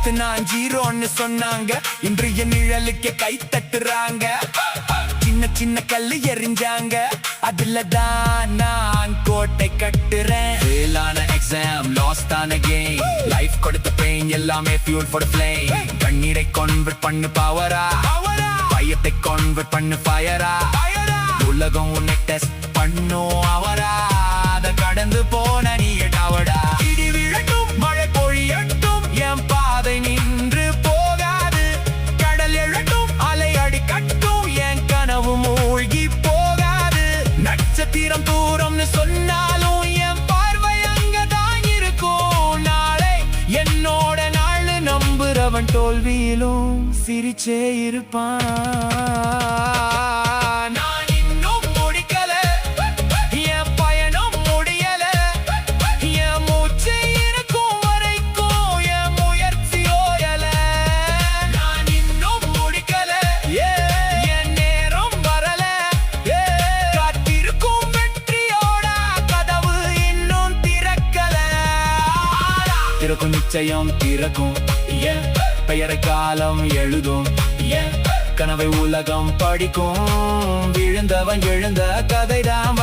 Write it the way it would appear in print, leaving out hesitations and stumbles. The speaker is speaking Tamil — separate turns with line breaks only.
நேத்து நான் ஜீரோன்னு சொன்னாங்க, இன்று என் நிழலுக்கு கை தட்டுறாங்க. சின்ன சின்ன கல்லு எறிஞ்சாங்க, அதுல தான் நான் கோட்டை கட்டுறேன். ஃபெயிலான எக்ஸாம், லாஸ்ட் ஆன கேம், லைஃப் கொடுத்த பெயின் எல்லாமே fuel for the flame. கண்ணீரை convert பண்ணு பவரா, பயத்தை convert பண்ணு ஃபயரா. உலகம் உன்னை டெஸ்ட் பண்ணும் அவரா, அத கடந்து போன நீ டவடா. இடி விழட்டும் மழை பொழியட்டும் என் பாதை நின்று போகாது. கடல் எழட்டும் அலை அடிக்கட்டும் என் கனவு மூழ்கி போகாது. நட்சத்திரம் தூரம்னு சொன்னாலும் என் பார்வை அங்கதான் இருக்கும். நாளை என்னோட நாள் நம்புறவன் தோல்வியிலும் சிரிச்சே இருப்பான். நான் இன்னும் முடிக்கல, என் பயணம் முடியல. என் மூச்சு இருக்கும் வரைக்கும் என் முயற்சி ஓயல. நான் இன்னும் முடிக்கல, என் நேரம் வரல. காத்திருக்கும் வெற்றியோட கதவு இன்னும் திறக்கல. திறக்கும் நிச்சயம் திறக்கும், என் பெயரை காலம் எழுதும். என் கனவை உலகம் படிக்கும். விழுந்தவன் எழுந்த கதைதான்